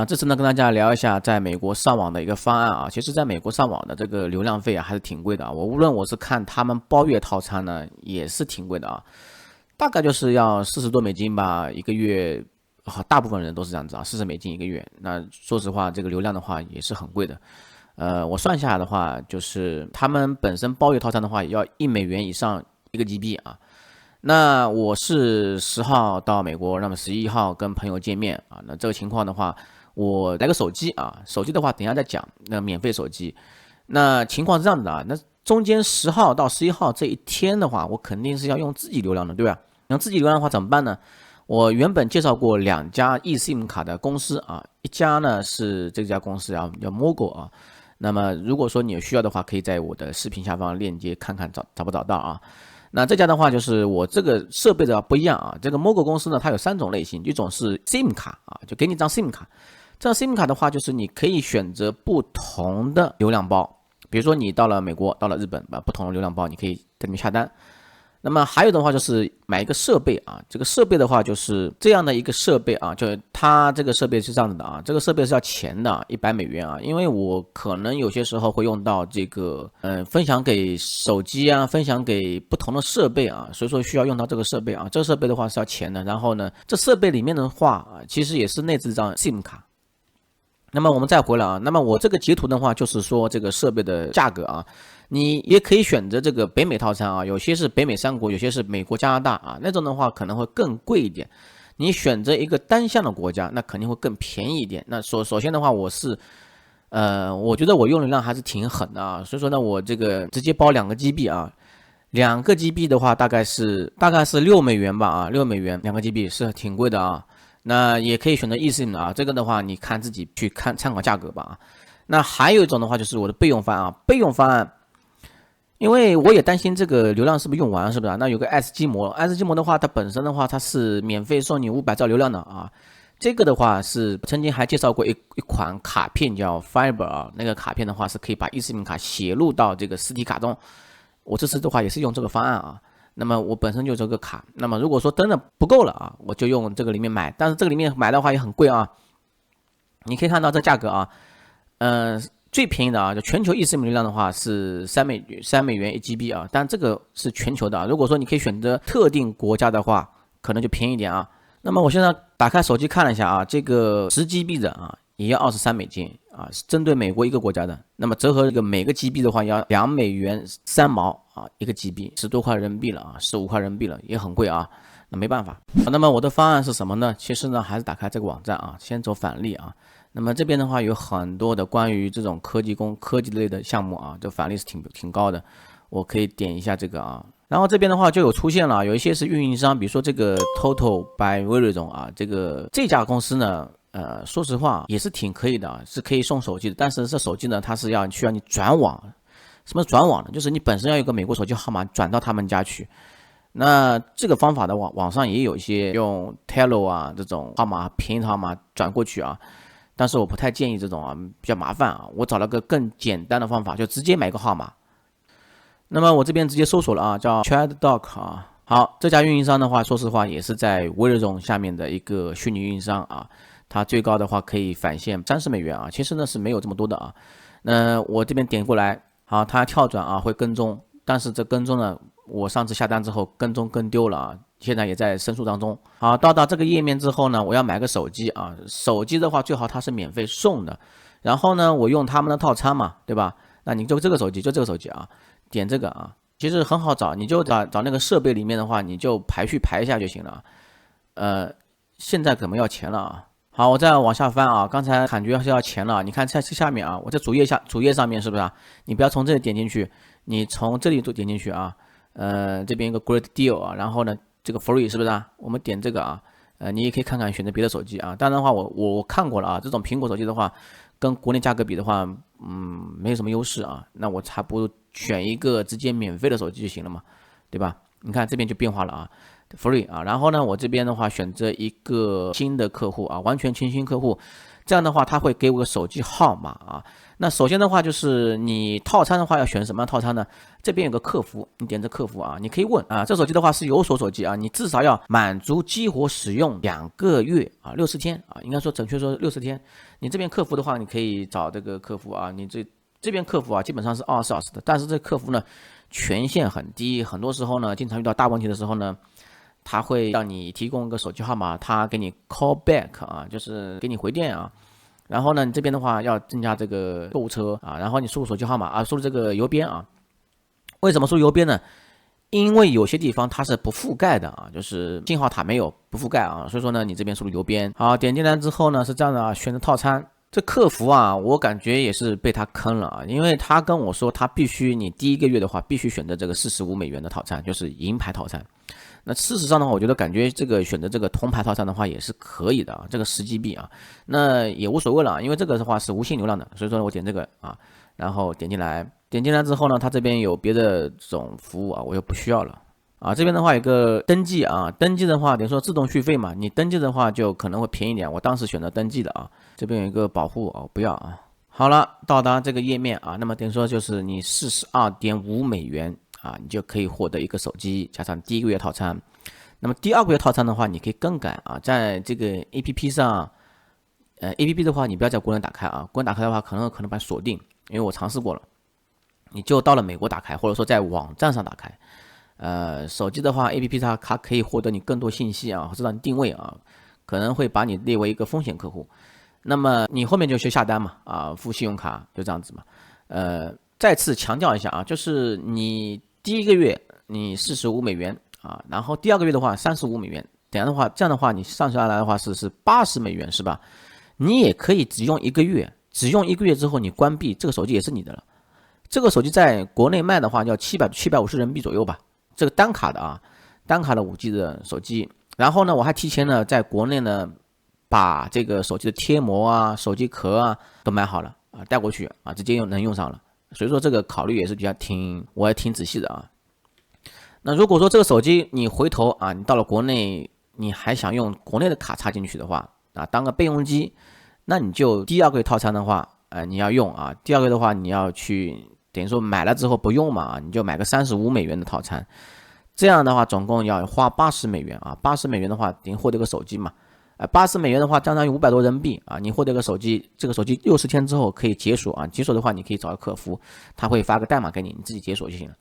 这次呢跟大家聊一下在美国上网的一个方案啊。其实，在美国上网的这个流量费啊还是挺贵的啊。无论我是看他们包月套餐呢，也是挺贵的啊，大概就是要$40多吧一个月。大部分人都是这样子啊，$40一个月。那说实话，这个流量的话也是很贵的。我算下来的话，就是他们本身包月套餐的话，也要$1以上1个GB 啊。那我是10号到美国，那么11号跟朋友见面啊。那这个情况的话，我来个手机啊，手机的话等一下再讲。那免费手机，那情况是这样的啊，那中间10号到11号这一天的话，我肯定是要用自己流量的，对吧？用自己流量的话怎么办呢？我原本介绍过2家 eSIM 卡的公司啊，一家呢是这家公司叫 Mogo 啊。那么如果说你有需要的话，可以在我的视频下方链接看看找不找到啊。那这家的话就是我这个设备的不一样啊，这个 Mogo 公司呢，它有3种类型，一种是 SIM 卡啊，就给你一张 SIM 卡。这张 SIM 卡的话，就是你可以选择不同的流量包，比如说你到了美国，到了日本，不同的流量包你可以在里面下单。那么还有的话就是买一个设备啊，这个设备的话就是这样的一个设备啊，就是它这个设备是这样子的啊，这个设备是要钱的，$100啊，因为我可能有些时候会用到这个分享给手机啊，分享给不同的设备啊，所以说需要用到这个设备啊，这个设备的话是要钱的。然后呢，这设备里面的话啊，其实也是内置一张 SIM 卡。那么我们再回来啊，那么我这个截图的话就是说这个设备的价格啊，你也可以选择这个北美套餐啊，有些是北美3国，有些是美国、加拿大啊，那种的话可能会更贵一点。你选择一个单项的国家，那肯定会更便宜一点。那首先的话，我觉得我用流量还是挺狠的啊，所以说呢，我这个直接包2个GB 啊，2个GB 的话大概是$6吧啊，$6 2个GB 是挺贵的啊。那也可以选择 eSIM 的啊，这个的话你看自己去看参考价格吧啊。那还有一种的话就是我的备用方案啊，备用方案，因为我也担心这个流量是不是用完，是不是啊？那有个 S 基膜，S 基膜的话，它本身的话它是免费送你500兆流量的啊。这个的话是曾经还介绍过一款卡片叫 Fiber 啊，那个卡片的话是可以把 eSIM 卡写入到这个实体卡中。我这次的话也是用这个方案啊。那么我本身就这个卡，那么如果说真的不够了啊，我就用这个里面买，但是这个里面买的话也很贵啊。你可以看到这价格啊，最便宜的啊，就全球eSIM流量的话是$3 1GB 啊，但这个是全球的啊。如果说你可以选择特定国家的话，可能就便宜一点啊。那么我现在打开手机看了一下啊，这个10GB 的啊也要$23啊，是针对美国一个国家的。那么折合这个每个 GB 的话要$2.3啊，一个 GB 10多块人民币了啊，15块人民币了，也很贵啊。那没办法。那么我的方案是什么呢？其实呢还是打开这个网站啊，先走返利啊。那么这边的话有很多的关于这种科技类的项目啊，这返利是挺高的。我可以点一下这个啊，然后这边的话就有出现了，有一些是运营商，比如说这个 Total by Verizon 啊，这家公司呢，说实话也是挺可以的，是可以送手机的，但是这手机呢，它是需要你转网。什么转网呢？就是你本身要有个美国手机号码转到他们家去。那这个方法的网上也有一些用 Telo 啊这种号码便宜的号码转过去啊，但是我不太建议这种啊，比较麻烦啊。我找了个更简单的方法，就直接买个号码。那么我这边直接搜索了啊，叫 ChatDoc 啊。好，这家运营商的话，说实话也是在微软下面的一个虚拟运营商啊，它最高的话可以返现$30啊，其实呢是没有这么多的啊。那我这边点过来，好，它跳转啊会跟踪，但是这跟踪呢，我上次下单之后跟踪跟丢了啊，现在也在申诉当中。好，到达这个页面之后呢，我要买个手机啊，手机的话最好它是免费送的，然后呢我用他们的套餐嘛，对吧？那你就这个手机啊，点这个啊，其实很好找，你就找那个设备里面的话，你就排序排一下就行了。现在可能要钱了啊。好，我再往下翻啊，刚才感觉是要钱了，你看在这下面啊，我在主页上面是不是啊？你不要从这里点进去，你从这里就点进去啊。这边一个 Great Deal 啊，然后呢这个 Free 是不是啊？我们点这个啊，你也可以看看选择别的手机啊。当然的话，我看过了啊，这种苹果手机的话，跟国内价格比的话，没有什么优势啊。那我还不如选一个直接免费的手机就行了嘛，对吧？你看这边就变化了啊。Free 啊，然后呢，我这边的话选择一个新的客户啊，完全全新客户，这样的话他会给我个手机号码啊。那首先的话就是你套餐的话要选什么样套餐呢？这边有个客服，你点这客服啊，你可以问啊，这手机的话是有锁手机啊，你至少要满足激活使用2个月啊，60天啊，应该说准确说60天。你这边客服的话，你可以找这个客服啊，你这边客服啊基本上是24小时的，但是这客服呢权限很低，很多时候呢经常遇到大问题的时候呢，他会让你提供一个手机号码，他给你 call back 啊，就是给你回电啊。然后呢，你这边的话要增加这个购物车啊，然后你输入手机号码啊，输入这个邮编啊。为什么输入邮编呢？因为有些地方它是不覆盖的啊，就是信号塔没有不覆盖啊，所以说呢，你这边输入邮编。好，点进来之后呢是这样的啊，选择套餐。这客服啊，我感觉也是被他坑了啊，因为他跟我说他必须你第1个月的话必须选择这个45美元的套餐，就是银牌套餐。那事实上的话，我觉得感觉这个选择这个铜牌套餐的话也是可以的啊，这个10GB啊，那也无所谓了，因为这个的话是无限流量的，所以说呢我点这个啊，然后点进来之后呢，它这边有别的这种服务啊，我就不需要了啊。这边的话有个登记啊，登记的话等于说自动续费嘛，你登记的话就可能会便宜点，我当时选择登记的啊。这边有一个保护啊，不要啊。好了，到达这个页面啊，那么等于说就是你42.5美元。啊，你就可以获得一个手机加上第1个月套餐。那么第2个月套餐的话，你可以更改啊，在这个 APP 上，APP 的话你不要在国内打开啊，国内打开的话可能把锁定，因为我尝试过了，你就到了美国打开，或者说在网站上打开。手机的话 APP 它可以获得你更多信息啊，知道你定位啊，可能会把你列为一个风险客户。那么你后面就去下单嘛，啊，付信用卡就这样子嘛。再次强调一下啊，就是你第1个月你45美元啊，然后第2个月的话35美元，这样的话你上下来的话是80美元是吧？你也可以只用1个月，只用1个月之后你关闭，这个手机也是你的了。这个手机在国内卖的话要750人民币左右吧，这个单卡的啊，单卡的5G 的手机。然后呢，我还提前呢在国内呢把这个手机的贴膜啊、手机壳啊都买好了啊，带过去啊，直接能用上了。所以说这个考虑也是我也挺仔细的啊。那如果说这个手机你回头啊，你到了国内，你还想用国内的卡插进去的话啊，当个备用机，那你就第2个月套餐的话，你要用啊，第2个月的话你要去等于说买了之后不用嘛，你就买个35美元的套餐，这样的话总共要花80美元啊，80美元的话等于获得个手机嘛。80美元的话，相当于500多人民币啊！你获得个手机，这个手机60天之后可以解锁啊。解锁的话，你可以找个客服，他会发个代码给你，你自己解锁就行了。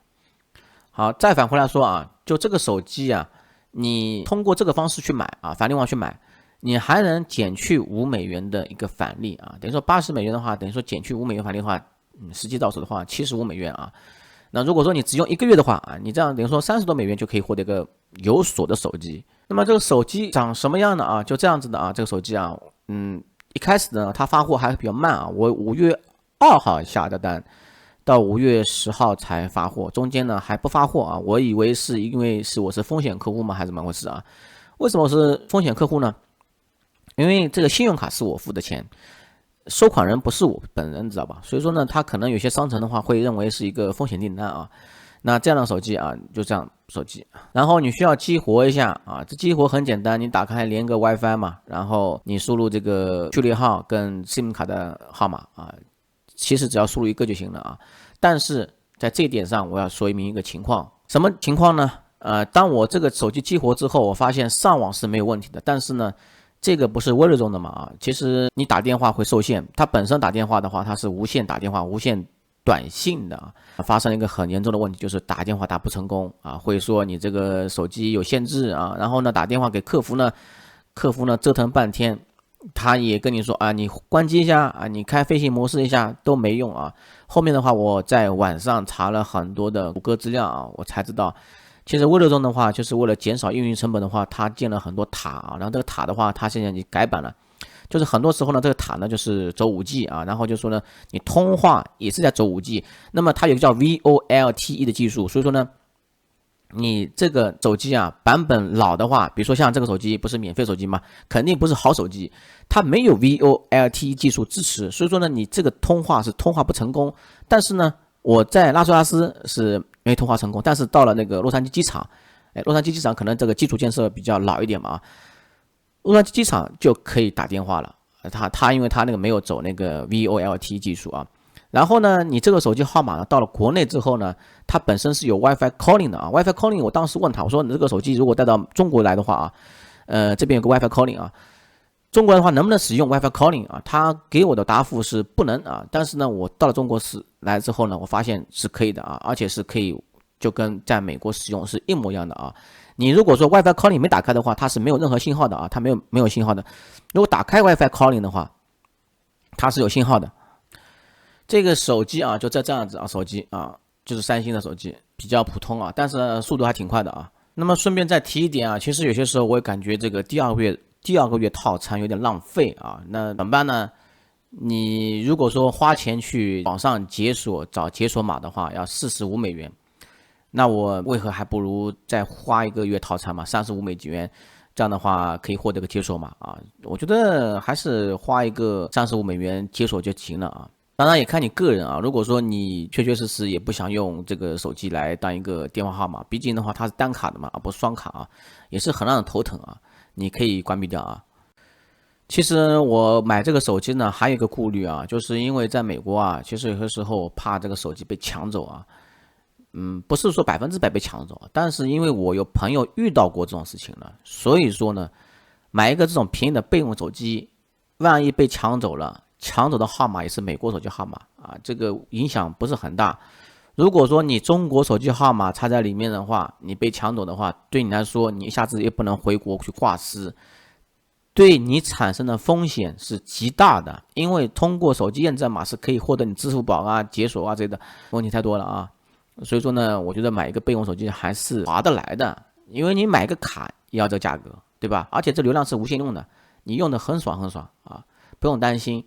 好，再返回来说啊，就这个手机啊，你通过这个方式去买啊，返利网去买，你还能减去5美元的一个返利啊。等于说80美元的话，等于说减去5美元返利的话，实际到手的话75美元啊。那如果说你只用1个月的话啊，你这样等于说30多美元就可以获得一个有锁的手机。那么这个手机长什么样的啊？就这样子的啊，这个手机啊，一开始呢它发货还比较慢啊，我5月2号下的单，到5月10号才发货，中间呢还不发货啊。我以为是因为我是风险客户吗？还是怎么回事啊？为什么我是风险客户呢？因为这个信用卡是我付的钱。收款人不是我本人，知道吧？所以说呢，他可能有些商城的话会认为是一个风险订单啊。那这样的手机啊，就这样手机，然后你需要激活一下啊。这激活很简单，你打开连个 WiFi 嘛，然后你输入这个序列号跟 SIM 卡的号码啊，其实只要输入1个就行了啊。但是在这一点上，我要说明一个情况，什么情况呢？当我这个手机激活之后，我发现上网是没有问题的，但是呢。这个不是微瑞中的嘛啊，其实你打电话会受限，它本身打电话的话，它是无线打电话、无线短信的啊，发生了一个很严重的问题，就是打电话打不成功啊，会说你这个手机有限制啊，然后呢打电话给客服呢，客服呢折腾半天，他也跟你说啊，你关机一下啊，你开飞行模式一下都没用啊。后面的话我在网上查了很多的谷歌资料啊，我才知道。其实微热中的话，就是为了减少运营成本的话，它建了很多塔啊，然后这个塔的话，它现在你改版了，就是很多时候呢，这个塔呢就是走5G 啊，然后就说呢，你通话也是在走5G，那么它有个叫 VoLTE 的技术，所以说呢，你这个手机啊版本老的话，比如说像这个手机不是免费手机吗？肯定不是好手机，它没有 VoLTE 技术支持，所以说呢，你这个通话不成功。但是呢，我在拉斯维加斯是没通话成功，但是到了那个洛杉矶机场，洛杉矶机场可能这个基础建设比较老一点嘛，洛杉矶机场就可以打电话了它因为它那个没有走那个 VoLTE 技术啊。然后呢，你这个手机号码呢，到了国内之后呢，它本身是有 WiFi calling 的啊。WiFi calling， 我当时问他，我说你这个手机如果带到中国来的话啊，这边有个 WiFi calling 啊，中国的话能不能使用 WiFi calling 啊？他给我的答复是不能啊。但是呢，我到了中国来之后呢，我发现是可以的啊，而且是可以就跟在美国使用是一模一样的啊。你如果说 WiFi calling 没打开的话，它是没有任何信号的啊，它没有信号的。如果打开 WiFi calling 的话，它是有信号的。这个手机啊，就这样子啊，手机啊，就是三星的手机，比较普通啊，但是速度还挺快的啊。那么顺便再提一点啊，其实有些时候我也感觉这个第二个月套餐有点浪费啊。那怎么办呢？你如果说花钱去网上解锁找解锁码的话，要$45，那我为何还不如再花1个月套餐嘛，$35，这样的话可以获得个解锁码啊。我觉得还是花一个$35解锁就行了啊。当然也看你个人啊，如果说你确确实实也不想用这个手机来当一个电话号码，毕竟的话它是单卡的嘛，而不是双卡啊，也是很让人头疼啊。你可以关闭掉啊。其实我买这个手机呢，还有一个顾虑啊，就是因为在美国啊，其实有些时候怕这个手机被抢走啊。不是说100%被抢走，但是因为我有朋友遇到过这种事情了，所以说呢，买一个这种便宜的备用手机，万一被抢走了。抢走的号码也是美国手机号码啊，这个影响不是很大。如果说你中国手机号码插在里面的话，你被抢走的话，对你来说，你一下子也不能回国去挂失，对你产生的风险是极大的。因为通过手机验证码是可以获得你支付宝啊、解锁啊之类的，问题太多了啊。所以说呢，我觉得买一个备用手机还是划得来的，因为你买个卡也要这个价格，对吧？而且这流量是无限用的，你用的很爽啊。不用担心。